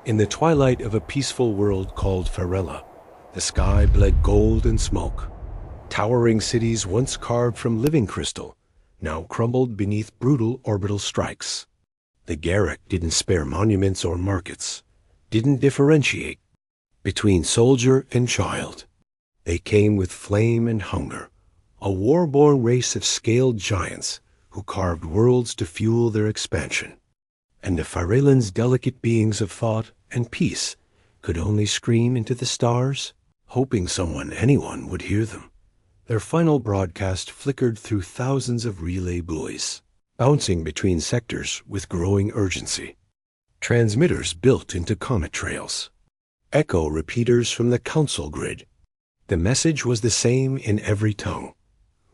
In the twilight of a peaceful world called Farella, the sky bled gold and smoke. Towering cities once carved from living crystal now crumbled beneath brutal orbital strikes. The Garrick didn't spare monuments or markets, didn't differentiate between soldier and child. They came with flame and hunger, a war-born race of scaled giants who carved worlds to fuel their expansion. And the Farellans' delicate beings of thought and peace could only scream into the stars, hoping anyone would hear them. Their final broadcast flickered through thousands of relay buoys, bouncing between sectors with growing urgency. Transmitters built into comet trails, echo repeaters from the council grid. The message was the same in every tongue.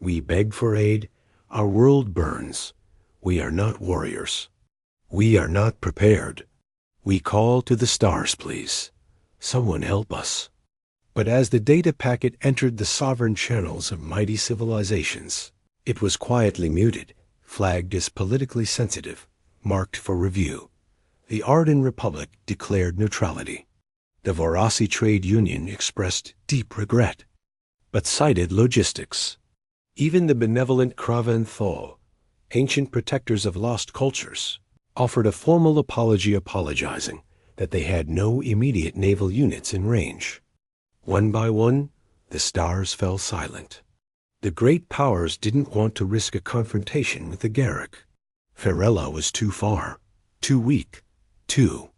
We beg for aid. Our world burns. We are not warriors. We are not prepared. We call to the stars, please. Someone help us. But as the data packet entered the sovereign channels of mighty civilizations, it was quietly muted, flagged as politically sensitive, marked for review. The Arden Republic declared neutrality. The Vorasi Trade Union expressed deep regret, but cited logistics. Even the benevolent Kravan Thol, ancient protectors of lost cultures, offered a formal apology apologizing that they had no immediate naval units in range. One by one, the stars fell silent. The great powers didn't want to risk a confrontation with the Garrick. Farella was too far, too weak, too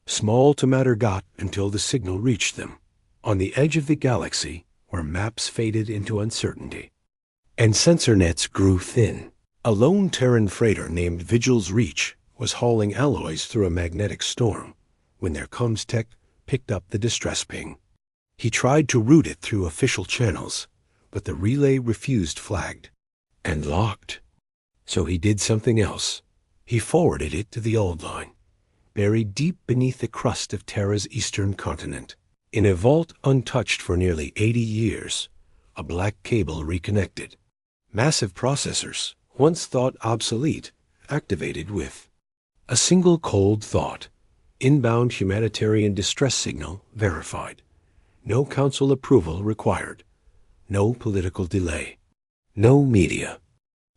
small to matter until the signal reached them, on the edge of the galaxy where maps faded into uncertainty. And sensor nets grew thin. A lone Terran freighter named Vigil's Reach was hauling alloys through a magnetic storm when their comms tech picked up the distress ping. He tried to route it through official channels, but the relay refused, flagged, and locked. So he did something else. He forwarded it to the old line, buried deep beneath the crust of Terra's eastern continent. In a vault untouched for nearly 80 years, a black cable reconnected. Massive processors, once thought obsolete, activated with a single cold thought. Inbound humanitarian distress signal verified. No council approval required. No political delay. No media.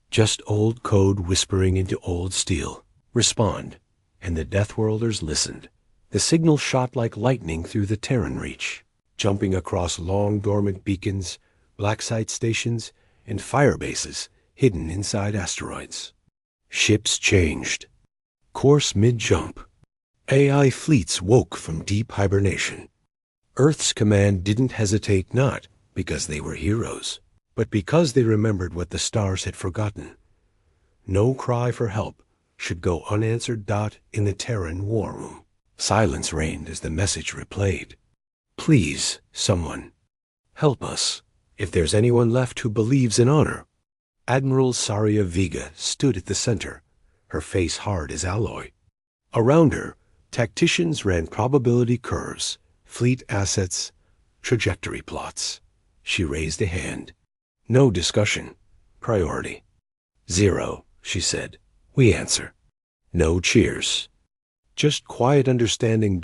Just old code whispering into old steel. Respond. And the Deathworlders listened. The signal shot like lightning through the Terran reach, jumping across long dormant beacons, black site stations, and fire bases hidden inside asteroids. Ships changed. Course mid-jump. AI fleets woke from deep hibernation. Earth's command didn't hesitate, not because they were heroes, but because they remembered what the stars had forgotten. No cry for help should go unanswered. In the Terran war room, silence reigned as the message replayed. Please, someone, help us, if there's anyone left who believes in honor. Admiral Saria Vega stood at the center, her face hard as alloy. Around her, tacticians ran probability curves, fleet assets, trajectory plots. She raised a hand. No discussion. Priority. 0, she said. We answer. No cheers. Just quiet understanding.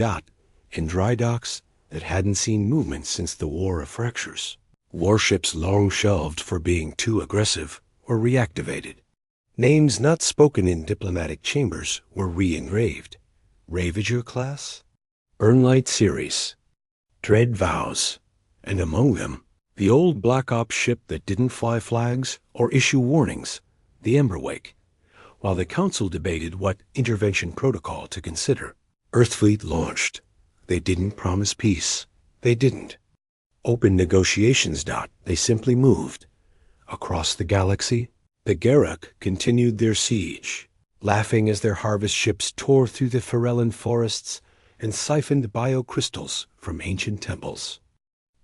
In dry docks that hadn't seen movement since the War of Fractures. Warships long shelved for being too aggressive were reactivated. Names not spoken in diplomatic chambers were re-engraved. Ravager class, Urnlight series, Dread vows, and among them, the old Black Ops ship that didn't fly flags or issue warnings, the Emberwake. While the Council debated what intervention protocol to consider, Earthfleet launched. They didn't promise peace. They didn't open negotiations. They simply moved. Across the galaxy, the Garrick continued their siege, laughing as their harvest ships tore through the Farellan forests and siphoned biocrystals from ancient temples.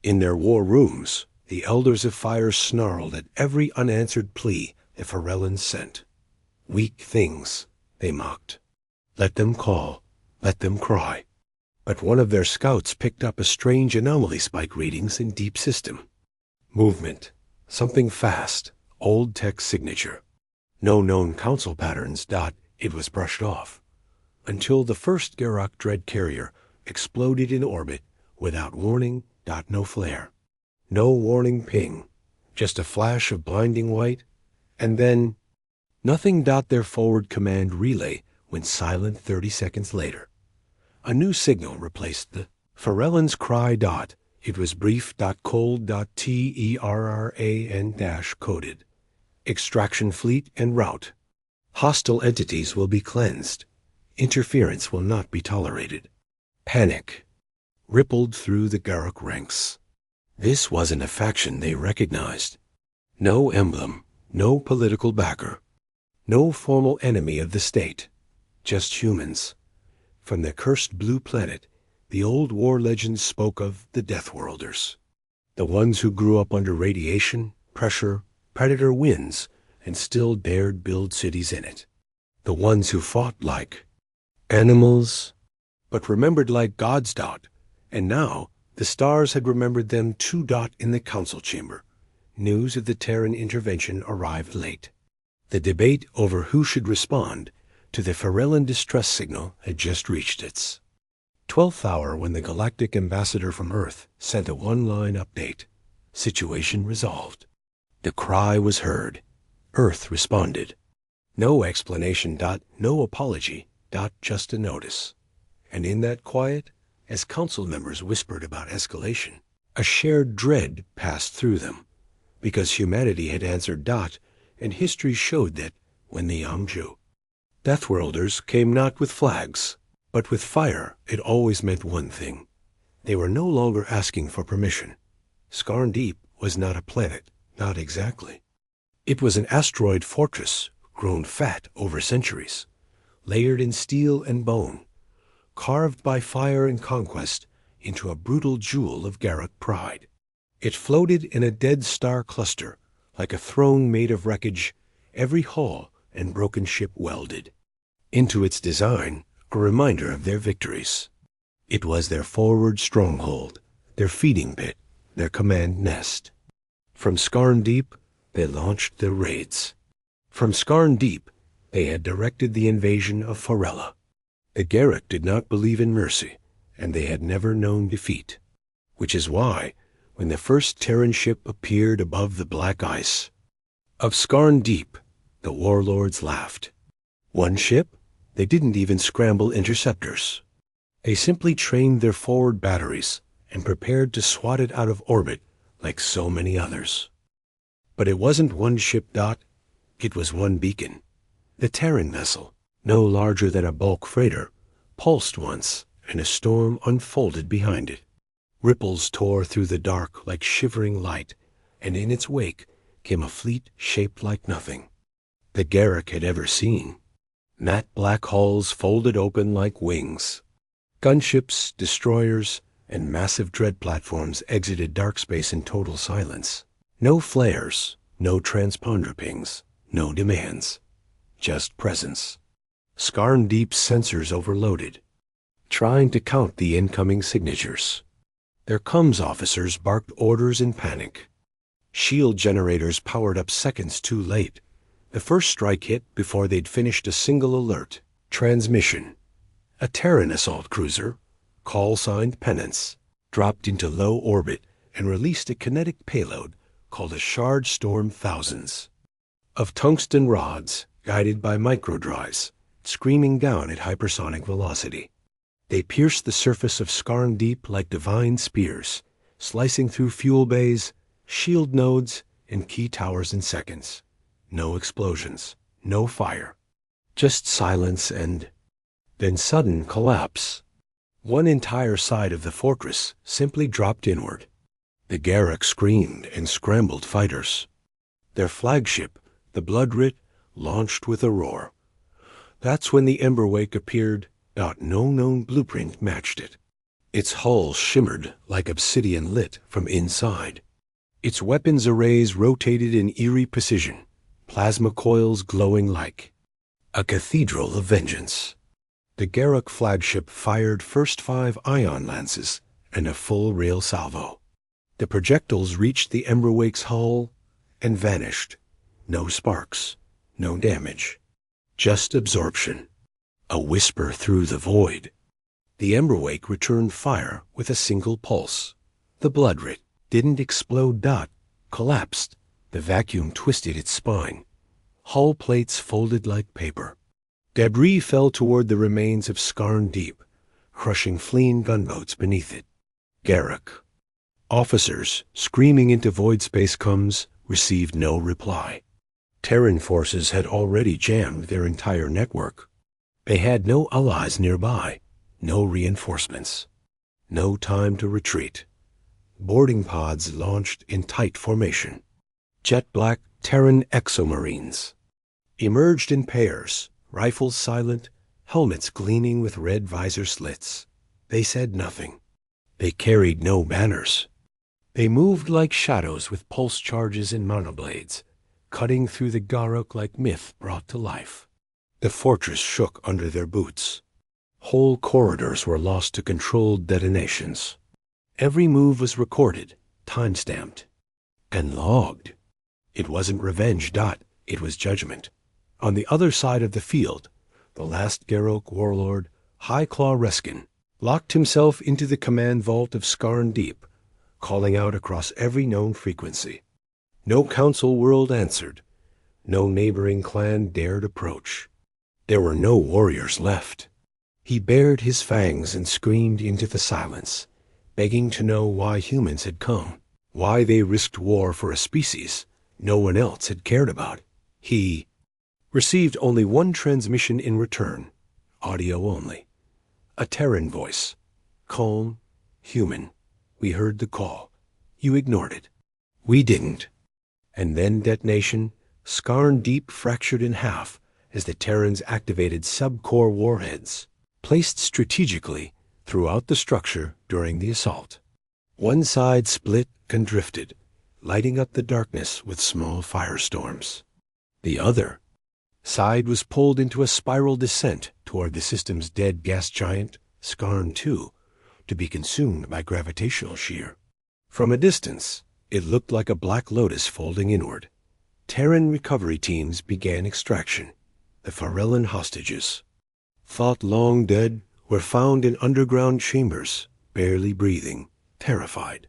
In their war rooms, the Elders of Fire snarled at every unanswered plea the Farellans sent. Weak things, they mocked. Let them call, let them cry. But one of their scouts picked up a strange anomaly spike readings in deep system. Movement, something fast, old tech signature. No known council patterns. It was brushed off. Until the first Garrock Dread carrier exploded in orbit without warning. No flare. No warning ping. Just a flash of blinding white, and then nothing. Their forward command relay went silent 30 seconds later. A new signal replaced the Farellan's cry. It was brief. Cold. TERRAN coded. Extraction fleet en route. Hostile entities will be cleansed. Interference will not be tolerated. Panic rippled through the Garruk ranks. This wasn't a faction they recognized. No emblem, no political backer, no formal enemy of the state. Just humans. From the cursed blue planet, the old war legends spoke of the Deathworlders. The ones who grew up under radiation, pressure, predator winds, and still dared build cities in it. The ones who fought like animals, but remembered like gods. And now the stars had remembered them too. In the council chamber, news of the Terran intervention arrived late. The debate over who should respond to the Farellan distress signal had just reached its 12th hour when the galactic ambassador from Earth sent a one-line update. Situation resolved. The cry was heard. Earth responded. No explanation. No apology. Just a notice. And in that quiet, as council members whispered about escalation, a shared dread passed through them, because humanity had answered. And history showed that when the Yamju Deathworlders came not with flags, but with fire, it always meant one thing. They were no longer asking for permission. Skarn Deep was not a planet, not exactly. It was an asteroid fortress, grown fat over centuries, layered in steel and bone, carved by fire and conquest into a brutal jewel of Garruk pride. It floated in a dead star cluster, like a throne made of wreckage, every hull and broken ship welded into its design, a reminder of their victories. It was their forward stronghold, their feeding pit, their command nest. From Skarn Deep, they launched their raids. From Skarn Deep, they had directed the invasion of Farella. The Garruk did not believe in mercy, and they had never known defeat. Which is why, when the first Terran ship appeared above the black ice of Skarn Deep, the warlords laughed. One ship? They didn't even scramble interceptors. They simply trained their forward batteries and prepared to swat it out of orbit like so many others. But it wasn't one ship. It was one beacon. The Terran vessel, no larger than a bulk freighter, pulsed once, and a storm unfolded behind it. Ripples tore through the dark like shivering light, and in its wake came a fleet shaped like nothing the Garruk had ever seen. Matte black hulls folded open like wings. Gunships, destroyers, and massive dread platforms exited dark space in total silence. No flares, no transponder pings, no demands. Just presence. Skarn Deep's sensors overloaded, trying to count the incoming signatures. Their comms officers barked orders in panic. Shield generators powered up seconds too late. The first strike hit before they'd finished a single alert. Transmission. A Terran assault cruiser, call-signed Penance, dropped into low orbit and released a kinetic payload called a Shard Storm Thousands of tungsten rods guided by microdrives, screaming down at hypersonic velocity. They pierced the surface of Skarn Deep like divine spears, slicing through fuel bays, shield nodes, and key towers in seconds. No explosions, no fire, just silence and then sudden collapse. One entire side of the fortress simply dropped inward. The Garruk screamed and scrambled fighters. Their flagship, the Bloodwrit, launched with a roar. That's when the Emberwake appeared. No known blueprint matched it. Its hull shimmered like obsidian lit from inside. Its weapons arrays rotated in eerie precision, plasma coils glowing like a cathedral of vengeance. The Garruk flagship fired first 5 ion lances and a full rail salvo. The projectiles reached the Emberwake's hull and vanished. No sparks, no damage, just absorption. A whisper through the void. The Emberwake returned fire with a single pulse. The bloodrit didn't explode. Collapsed. The vacuum twisted its spine. Hull plates folded like paper. Debris fell toward the remains of Scarn Deep, crushing fleeing gunboats beneath it. Garruk. Officers, screaming into void space comes, received no reply. Terran forces had already jammed their entire network. They had no allies nearby, no reinforcements, no time to retreat. Boarding pods launched in tight formation. Jet-black Terran exomarines emerged in pairs, rifles silent, helmets gleaming with red visor slits. They said nothing. They carried no banners. They moved like shadows with pulse charges and monoblades, cutting through the Garruk like myth brought to life. The fortress shook under their boots. Whole corridors were lost to controlled detonations. Every move was recorded, time-stamped, and logged. It wasn't revenge. It was judgment. On the other side of the field, the last Garruk warlord, Highclaw Reskin, locked himself into the command vault of Scarn Deep, calling out across every known frequency. No council world answered. No neighboring clan dared approach. There were no warriors left. He bared his fangs and screamed into the silence, begging to know why humans had come, why they risked war for a species no one else had cared about. He received only one transmission in return, audio only. A Terran voice. Calm, human. We heard the call. You ignored it. We didn't. And then detonation, Scarn Deep fractured in half as the Terrans activated sub-core warheads, placed strategically throughout the structure during the assault. One side split and drifted, lighting up the darkness with small firestorms. The other side was pulled into a spiral descent toward the system's dead gas giant, Scarn II, to be consumed by gravitational shear. From a distance, it looked like a black lotus folding inward. Terran recovery teams began extraction. The Farellan hostages, thought long dead, were found in underground chambers, barely breathing, terrified.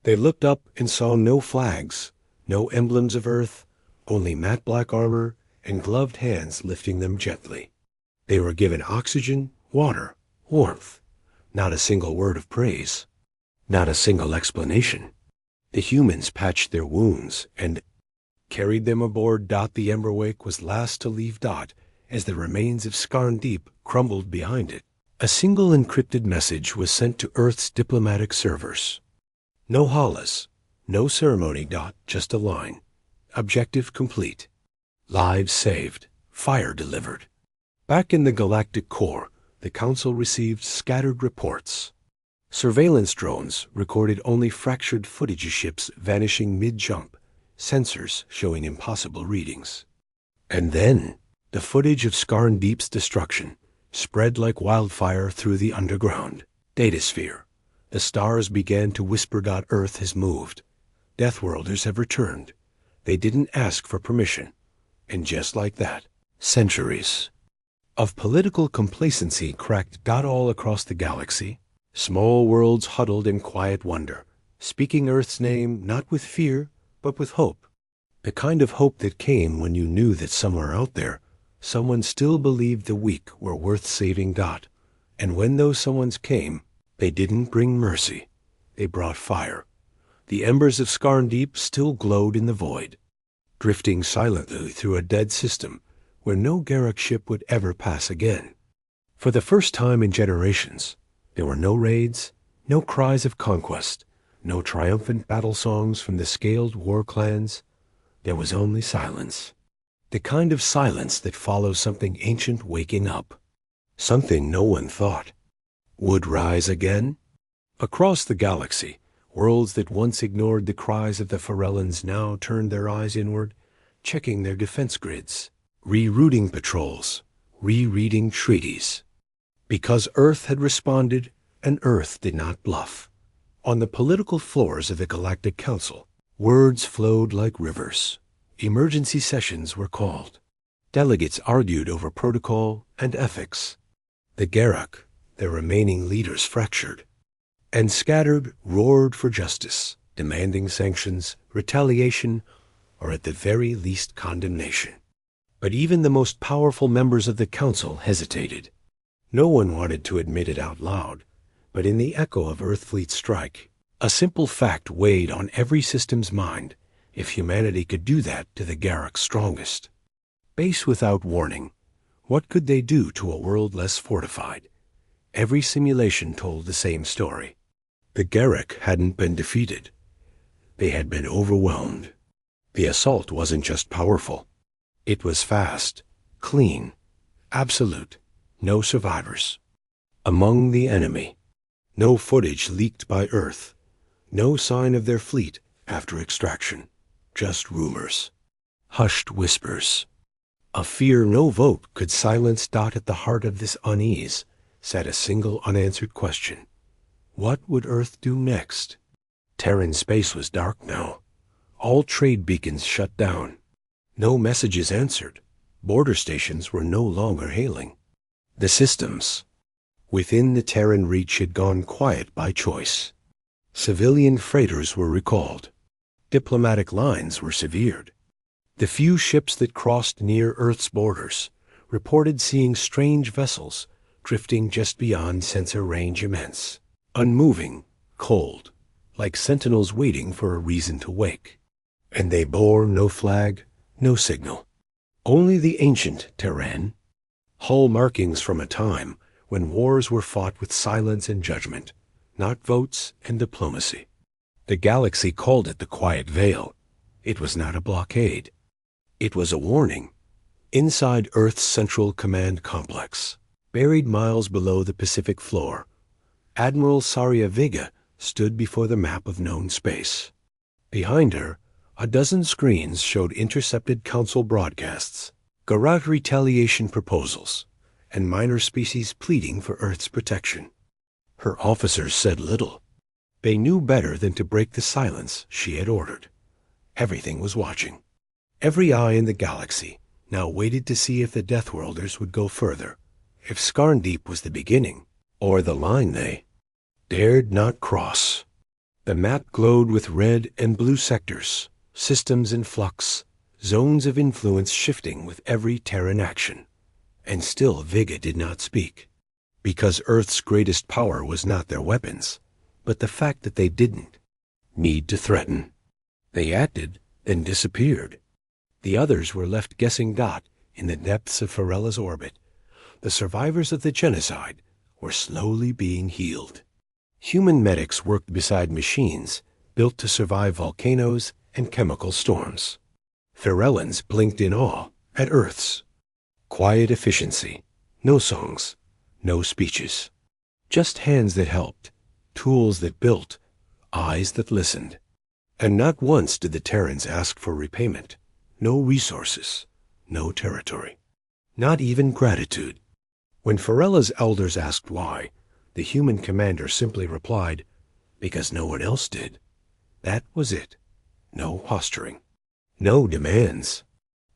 They looked up and saw no flags, no emblems of Earth, only matte black armor and gloved hands lifting them gently. They were given oxygen, water, warmth. Not a single word of praise. Not a single explanation. The humans patched their wounds and carried them aboard. The Emberwake was last to leave as the remains of Scarn Deep crumbled behind it. A single encrypted message was sent to Earth's diplomatic servers. No holas, no ceremony. Just a line. Objective complete. Lives saved. Fire delivered. Back in the galactic core, the Council received scattered reports. Surveillance drones recorded only fractured footage of ships vanishing mid-jump, sensors showing impossible readings. And then, the footage of Scarn Deep's destruction spread like wildfire through the underground datasphere. The stars began to whisper. Earth has moved. Deathworlders have returned. They didn't ask for permission. And just like that, centuries of political complacency cracked. All across the galaxy, small worlds huddled in quiet wonder, speaking Earth's name not with fear, but with hope. The kind of hope that came when you knew that somewhere out there, someone still believed the weak were worth saving. And when those someones came, they didn't bring mercy. They brought fire. The embers of Scarn Deep still glowed in the void, drifting silently through a dead system where no Garruk ship would ever pass again. For the first time in generations, there were no raids, no cries of conquest, no triumphant battle songs from the scaled war clans. There was only silence. The kind of silence that follows something ancient waking up. Something no one thought would rise again. Across the galaxy, worlds that once ignored the cries of the Farellans now turned their eyes inward, checking their defense grids, rerouting patrols, rereading treaties. Because Earth had responded, and Earth did not bluff. On the political floors of the Galactic Council, words flowed like rivers. Emergency sessions were called. Delegates argued over protocol and ethics. The Garruk, their remaining leaders fractured, and scattered roared for justice, demanding sanctions, retaliation, or at the very least condemnation. But even the most powerful members of the council hesitated. No one wanted to admit it out loud, but in the echo of Earthfleet's strike, a simple fact weighed on every system's mind: if humanity could do that to the Garruk's strongest, base without warning, what could they do to a world less fortified? Every simulation told the same story. The Garruk hadn't been defeated. They had been overwhelmed. The assault wasn't just powerful. It was fast, clean, absolute, no survivors. Among the enemy, no footage leaked by Earth, no sign of their fleet after extraction, just rumors, hushed whispers. A fear no vote could silence. At the heart of this unease sat a single unanswered question. What would Earth do next? Terran space was dark now. All trade beacons shut down. No messages answered. Border stations were no longer hailing. The systems within the Terran reach had gone quiet by choice. Civilian freighters were recalled. Diplomatic lines were severed. The few ships that crossed near Earth's borders reported seeing strange vessels drifting just beyond sensor range immense, unmoving, cold, like sentinels waiting for a reason to wake. And they bore no flag, no signal. Only the ancient Terran, hull markings from a time when wars were fought with silence and judgment, not votes and diplomacy. The galaxy called it the Quiet Veil. It was not a blockade. It was a warning. Inside Earth's Central Command Complex, buried miles below the Pacific floor, Admiral Saria Vega stood before the map of known space. Behind her, a dozen screens showed intercepted Council broadcasts, Garruk retaliation proposals, and minor species pleading for Earth's protection. Her officers said little. They knew better than to break the silence she had ordered. Everything was watching. Every eye in the galaxy now waited to see if the Deathworlders would go further, if Skarndeep was the beginning, or the line they dared not cross. The map glowed with red and blue sectors, systems in flux, zones of influence shifting with every Terran action. And still Vega did not speak, because Earth's greatest power was not their weapons, but the fact that they didn't need to threaten. They acted, then disappeared. The others were left guessing. In the depths of Ferella's orbit, the survivors of the genocide were slowly being healed. Human medics worked beside machines built to survive volcanoes and chemical storms. Ferellans blinked in awe at Earth's quiet efficiency. No songs, no speeches. Just hands that helped, tools that built, eyes that listened. And not once did the Terrans ask for repayment. No resources, no territory, not even gratitude. When Ferella's elders asked why, the human commander simply replied, because no one else did. That was it. No posturing, no demands.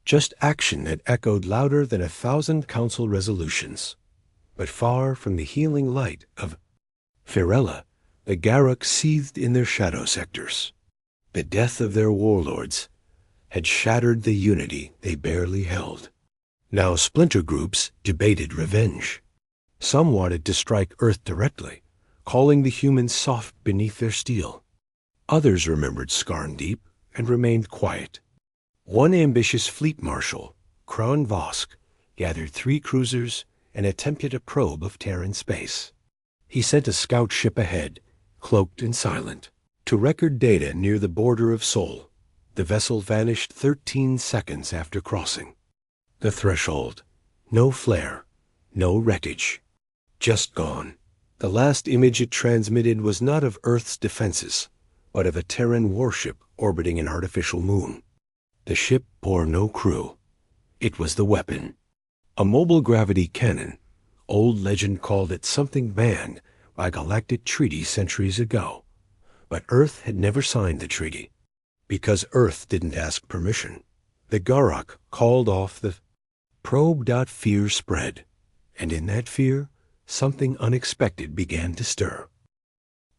Just action that echoed louder than 1,000 council resolutions. But far from the healing light of Ferella, the Garruk seethed in their shadow sectors. The death of their warlords had shattered the unity they barely held. Now splinter groups debated revenge. Some wanted to strike Earth directly, calling the humans soft beneath their steel. Others remembered Skarndeep and remained quiet. One ambitious fleet marshal, Kron Vosk, gathered 3 cruisers and attempted a probe of Terran space. He sent a scout ship ahead, cloaked and silent, to record data near the border of Sol. The vessel vanished 13 seconds after crossing. The threshold. No flare, no wreckage. Just gone. The last image it transmitted was not of Earth's defenses, but of a Terran warship orbiting an artificial moon. The ship bore no crew. It was the weapon. A mobile gravity cannon. Old legend called it something banned by galactic treaty centuries ago. But Earth had never signed the treaty. Because Earth didn't ask permission, the Garruk called off the probe. Fear spread, and in that fear, something unexpected began to stir.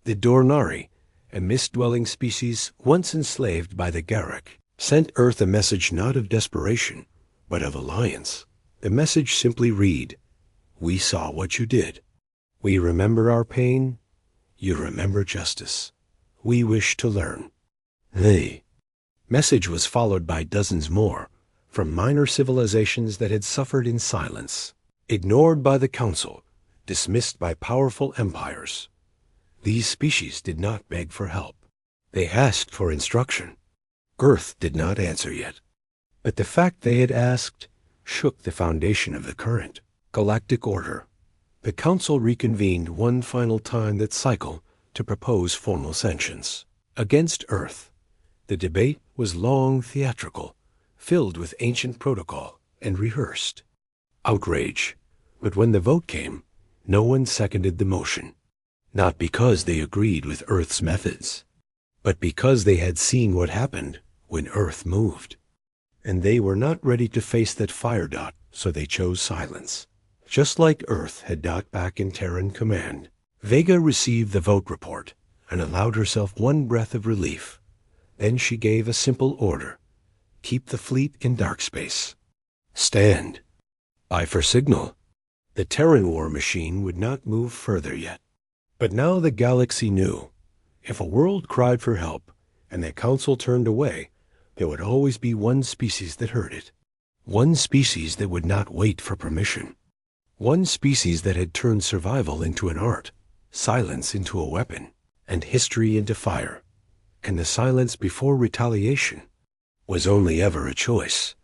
The Dornari, a mist-dwelling species once enslaved by the Garruk, sent Earth a message not of desperation, but of alliance. The message simply read, "We saw what you did. We remember our pain. You remember justice. We wish to learn." The message was followed by dozens more, from minor civilizations that had suffered in silence, ignored by the Council, dismissed by powerful empires. These species did not beg for help. They asked for instruction. Earth did not answer yet. But the fact they had asked shook the foundation of the current galactic order. The Council reconvened one final time that cycle to propose formal sanctions against Earth. The debate was long, theatrical, filled with ancient protocol and rehearsed outrage. But when the vote came, no one seconded the motion. Not because they agreed with Earth's methods, but because they had seen what happened when Earth moved. And they were not ready to face that fire dot, so they chose silence. Just like Earth had dot back in Terran command, Vega received the vote report and allowed herself one breath of relief. Then she gave a simple order: keep the fleet in dark space. Stand by for signal. The Terran war machine would not move further yet. But now the galaxy knew, if a world cried for help and the Council turned away, there would always be one species that heard it. One species that would not wait for permission. One species that had turned survival into an art, silence into a weapon, and history into fire. And the silence before retaliation was only ever a choice.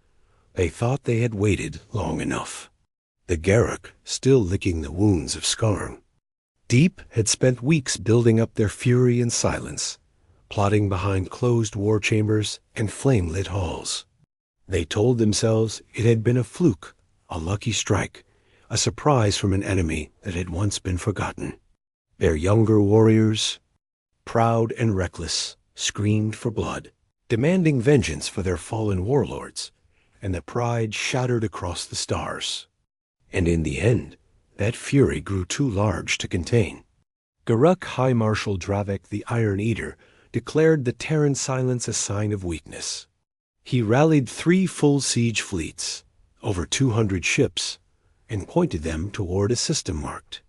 They thought they had waited long enough. The Garruk still licking the wounds of Skarn. Deep had spent weeks building up their fury in silence, plotting behind closed war chambers and flame-lit halls. They told themselves it had been a fluke, a lucky strike, a surprise from an enemy that had once been forgotten. Their younger warriors, proud and reckless, screamed for blood, demanding vengeance for their fallen warlords, and the pride shattered across the stars. And in the end, that fury grew too large to contain. Garruk High Marshal Dravek the Iron Eater declared the Terran silence a sign of weakness. He rallied 3 full siege fleets, over 200 ships, and pointed them toward a system marked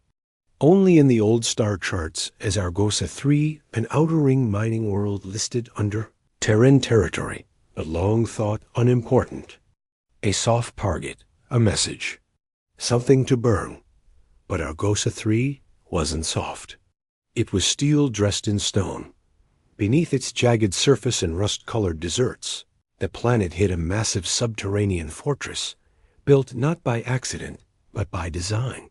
only in the old star charts as Argosa 3, an outer ring mining world listed under Terran territory, but long thought unimportant. A soft target, a message, something to burn. But Argosa 3 wasn't soft. It was steel dressed in stone. Beneath its jagged surface and rust-colored deserts, the planet hid a massive subterranean fortress, built not by accident, but by design.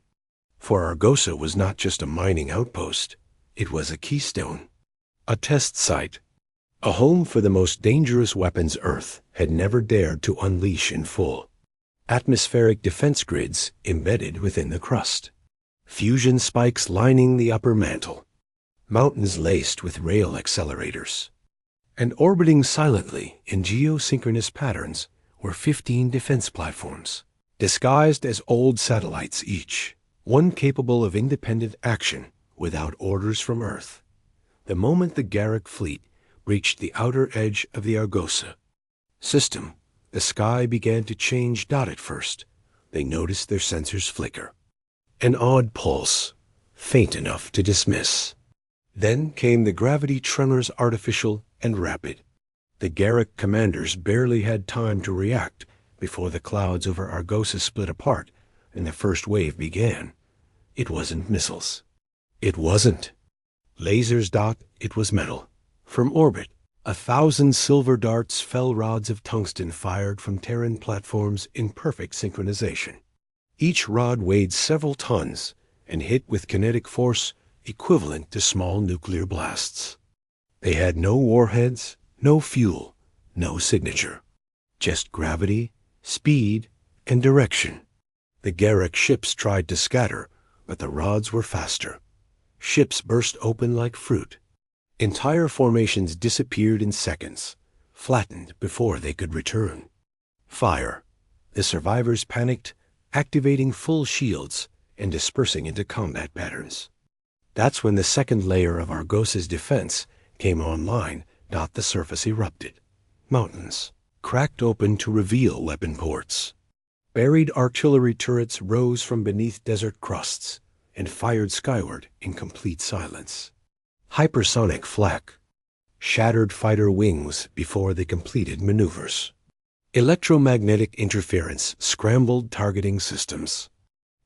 For Argosa was not just a mining outpost, it was a keystone, a test site, a home for the most dangerous weapons Earth had never dared to unleash in full. Atmospheric defense grids embedded within the crust, fusion spikes lining the upper mantle, mountains laced with rail accelerators, and orbiting silently in geosynchronous patterns were 15 defense platforms, disguised as old satellites each, one capable of independent action without orders from Earth. The moment the Garruk fleet reached the outer edge of the Argosa system, the sky began to change. Not at first. They noticed their sensors flicker. An odd pulse, faint enough to dismiss. Then came the gravity tremors, artificial and rapid. The Garruk commanders barely had time to react before the clouds over Argosa split apart and the first wave began. It wasn't missiles. It wasn't lasers. It was metal. From orbit, 1,000 silver darts fell, rods of tungsten fired from Terran platforms in perfect synchronization. Each rod weighed several tons and hit with kinetic force equivalent to small nuclear blasts. They had no warheads, no fuel, no signature. Just gravity, speed, and direction. The Garruk ships tried to scatter, but the rods were faster. Ships burst open like fruit. Entire formations disappeared in seconds, flattened before they could return. Fire. The survivors panicked, activating full shields and dispersing into combat patterns. That's when the second layer of Argos's defense came online, not the surface erupted. Mountains cracked open to reveal weapon ports. Buried artillery turrets rose from beneath desert crusts and fired skyward in complete silence. Hypersonic flak shattered fighter wings before they completed maneuvers. Electromagnetic interference scrambled targeting systems.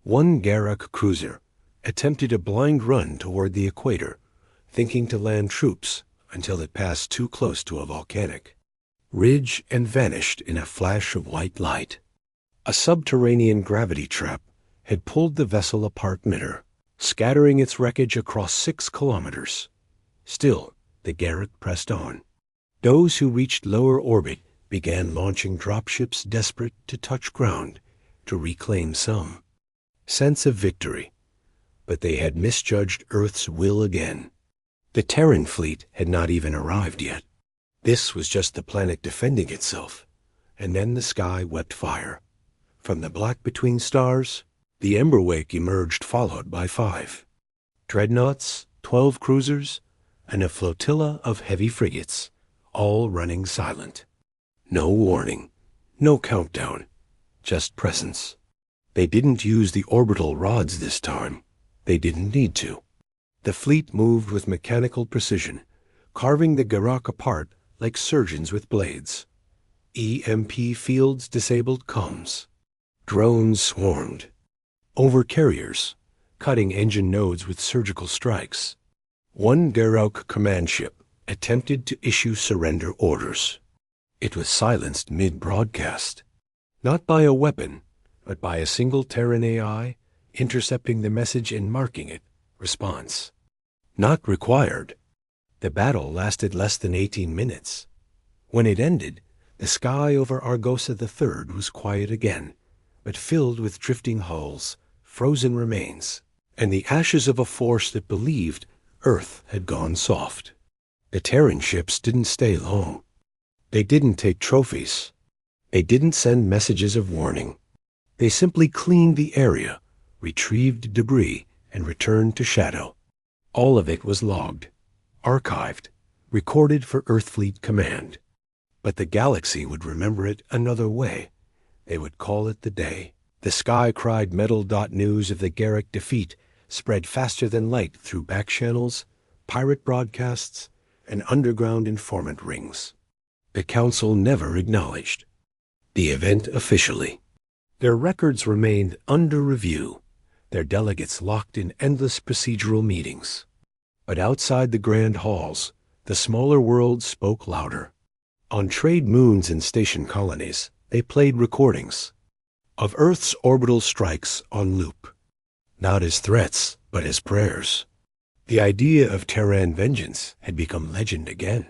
One Garak cruiser attempted a blind run toward the equator, thinking to land troops until it passed too close to a volcanic ridge and vanished in a flash of white light. A subterranean gravity trap had pulled the vessel apart mid-air, scattering its wreckage across 6 kilometers. Still, the Garak pressed on. Those who reached lower orbit began launching dropships desperate to touch ground, to reclaim some sense of victory. But they had misjudged Earth's will again. The Terran fleet had not even arrived yet. This was just the planet defending itself, and then the sky wept fire. From the black between stars, the Emberwake emerged, followed by 5 dreadnoughts, 12 cruisers, and a flotilla of heavy frigates, all running silent. No warning, no countdown, just presence. They didn't use the orbital rods this time. They didn't need to. The fleet moved with mechanical precision, carving the Garak apart like surgeons with blades. EMP fields disabled comms. Drones swarmed. Over carriers, cutting engine nodes with surgical strikes. One Garak command ship attempted to issue surrender orders. It was silenced mid-broadcast, not by a weapon, but by a single Terran AI intercepting the message and marking it response. Not required. The battle lasted less than 18 minutes. When it ended, the sky over Argosa III was quiet again, but filled with drifting hulls, frozen remains, and the ashes of a force that believed Earth had gone soft. The Terran ships didn't stay long. They didn't take trophies. They didn't send messages of warning. They simply cleaned the area, retrieved debris, and returned to shadow. All of it was logged, archived, recorded for Earthfleet Command. But the galaxy would remember it another way. They would call it the day. The sky cried metal. News of the Garak defeat spread faster than light through back channels, pirate broadcasts, and underground informant rings. The Council never acknowledged the event officially. Their records remained under review, their delegates locked in endless procedural meetings. But outside the grand halls, the smaller worlds spoke louder. On trade moons and station colonies, they played recordings of Earth's orbital strikes on loop, not as threats, but as prayers. The idea of Terran vengeance had become legend again,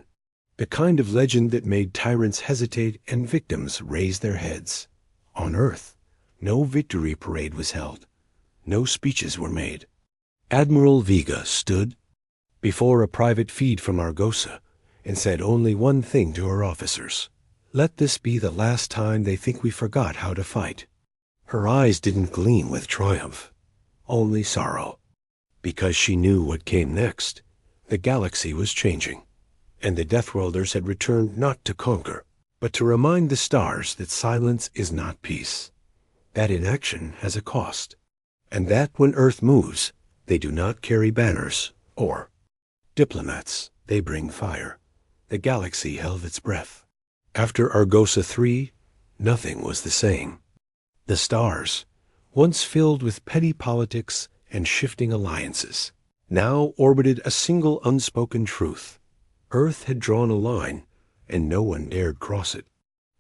the kind of legend that made tyrants hesitate and victims raise their heads. On Earth, no victory parade was held. No speeches were made. Admiral Vega stood before a private feed from Argosa and said only one thing to her officers: "Let this be the last time they think we forgot how to fight." Her eyes didn't gleam with triumph, only sorrow, because she knew what came next. The galaxy was changing, and the Deathworlders had returned not to conquer, but to remind the stars that silence is not peace, that inaction has a cost, and that when Earth moves, they do not carry banners or diplomats, they bring fire. The galaxy held its breath. After Argosa III, nothing was the same. The stars, once filled with petty politics and shifting alliances, now orbited a single unspoken truth. Earth had drawn a line, and no one dared cross it.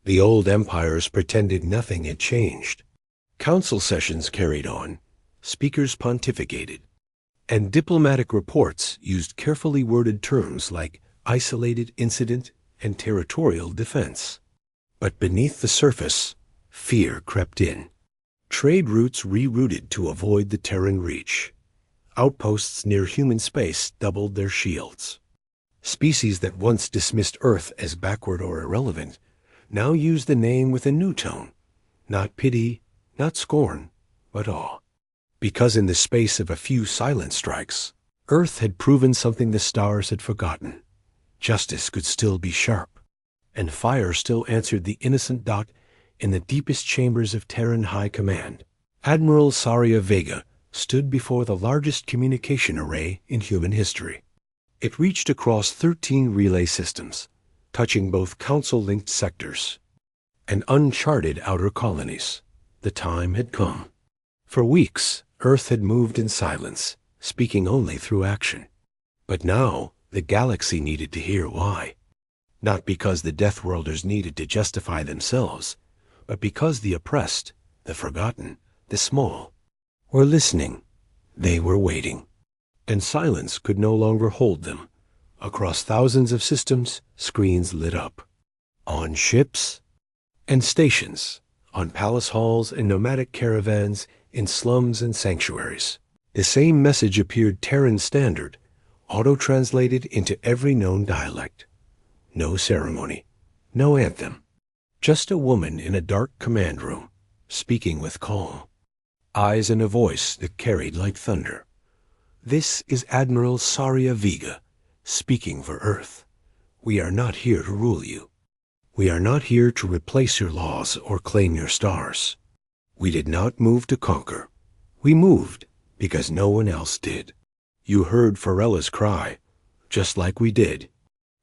The old empires pretended nothing had changed. Council sessions carried on, speakers pontificated, and diplomatic reports used carefully worded terms like isolated incident and territorial defense. But beneath the surface, fear crept in. Trade routes rerouted to avoid the Terran reach. Outposts near human space doubled their shields. Species that once dismissed Earth as backward or irrelevant now used the name with a new tone. Not pity, not scorn, but awe. Because in the space of a few silent strikes, Earth had proven something the stars had forgotten. Justice could still be sharp, and fire still answered the innocent dot in the deepest chambers of Terran High Command. Admiral Saria Vega stood before the largest communication array in human history. It reached across 13 relay systems, touching both Council-linked sectors and uncharted outer colonies. The time had come. For weeks, Earth had moved in silence, speaking only through action. But now, the galaxy needed to hear why. Not because the Deathworlders needed to justify themselves, but because the oppressed, the forgotten, the small, were listening. They were waiting. And silence could no longer hold them. Across thousands of systems, screens lit up. On ships and stations, on palace halls and nomadic caravans, in slums and sanctuaries, the same message appeared Terran Standard, auto-translated into every known dialect. No ceremony, no anthem. Just a woman in a dark command room, speaking with calm, eyes and a voice that carried like thunder. This is Admiral Saria Vega, speaking for Earth. We are not here to rule you. We are not here to replace your laws or claim your stars. We did not move to conquer. We moved because no one else did. You heard Farella's cry, just like we did.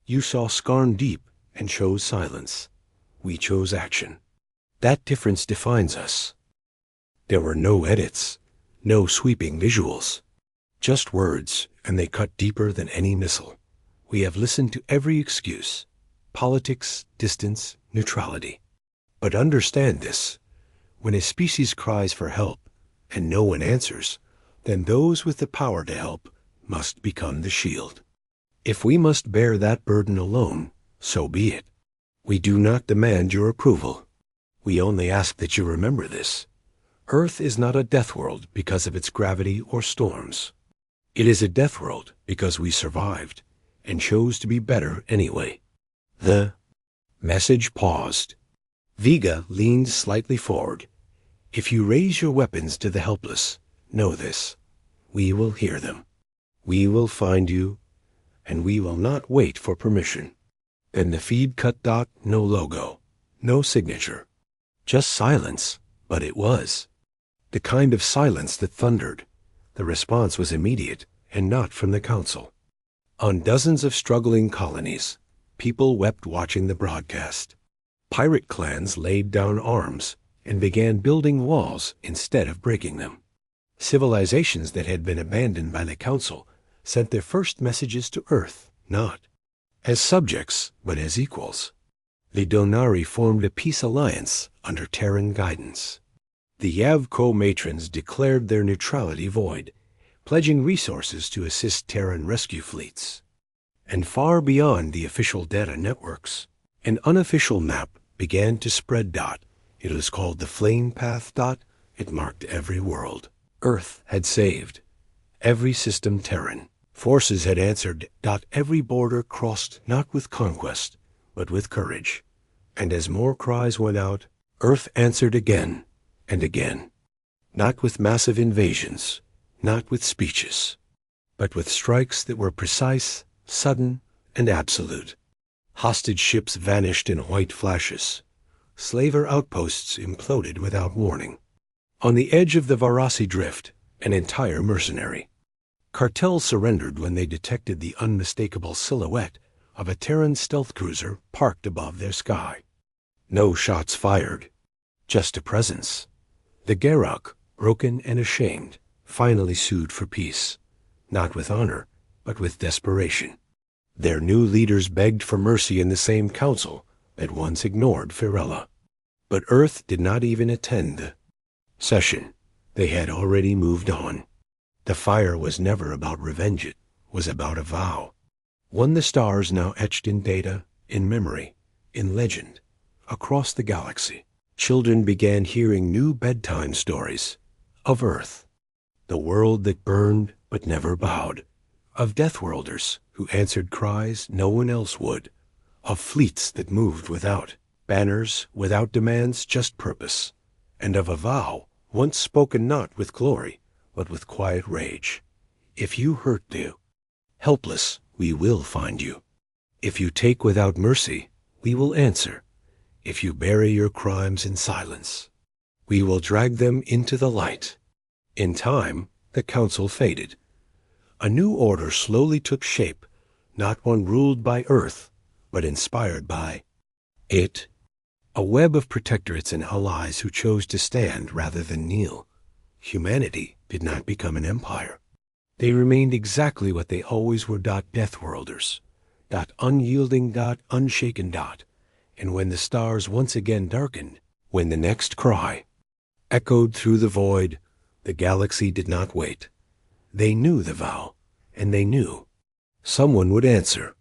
You saw Skarn deep and chose silence. We chose action. That difference defines us. There were no edits, no sweeping visuals. Just words, and they cut deeper than any missile. We have listened to every excuse. Politics, distance, neutrality. But understand this. When a species cries for help, and no one answers, then those with the power to help must become the shield. If we must bear that burden alone, so be it. We do not demand your approval. We only ask that you remember this. Earth is not a death world because of its gravity or storms. It is a death world because we survived and chose to be better anyway. The message paused. Vega leaned slightly forward. If you raise your weapons to the helpless, know this. We will hear them. We will find you, and we will not wait for permission. Then the feed cut dot, no logo, no signature. Just silence, but it was. The kind of silence that thundered. The response was immediate, and not from the Council. On dozens of struggling colonies, people wept watching the broadcast. Pirate clans laid down arms and began building walls instead of breaking them. Civilizations that had been abandoned by the Council sent their first messages to Earth, not as subjects, but as equals. The Donari formed a peace alliance under Terran guidance. The Yavko matrons declared their neutrality void, pledging resources to assist Terran rescue fleets. And far beyond the official data networks, an unofficial map began to spread. It was called the Flame Path. It marked every world Earth had saved, every system Terran. Forces had answered. Every border crossed not with conquest, but with courage. And as more cries went out, Earth answered again and again. Not with massive invasions, not with speeches, but with strikes that were precise, sudden, and absolute. Hostage ships vanished in white flashes. Slaver outposts imploded without warning. On the edge of the Varasi Drift, an entire mercenary. Cartels surrendered when they detected the unmistakable silhouette of a Terran stealth cruiser parked above their sky. No shots fired, just a presence. The Garok, broken and ashamed, finally sued for peace, not with honor, but with desperation. Their new leaders begged for mercy in the same council that once ignored Firella. But Earth did not even attend the session. They had already moved on. The fire was never about revenge. It was about a vow. One the stars now etched in data, in memory, in legend, across the galaxy. Children began hearing new bedtime stories of Earth, the world that burned but never bowed, of Deathworlders who answered cries no one else would, of fleets that moved without banners, without demands, just purpose, and of a vow once spoken not with glory, but with quiet rage. If you hurt you, helpless, we will find you. If you take without mercy, we will answer. If you bury your crimes in silence, we will drag them into the light. In time, the council faded. A new order slowly took shape, not one ruled by Earth, but inspired by it. A web of protectorates and allies who chose to stand rather than kneel. Humanity did not become an empire. They remained exactly what they always were. Deathworlders. Unyielding. Unshaken. And when the stars once again darkened, when the next cry echoed through the void, the galaxy did not wait. They knew the vow, and they knew someone would answer.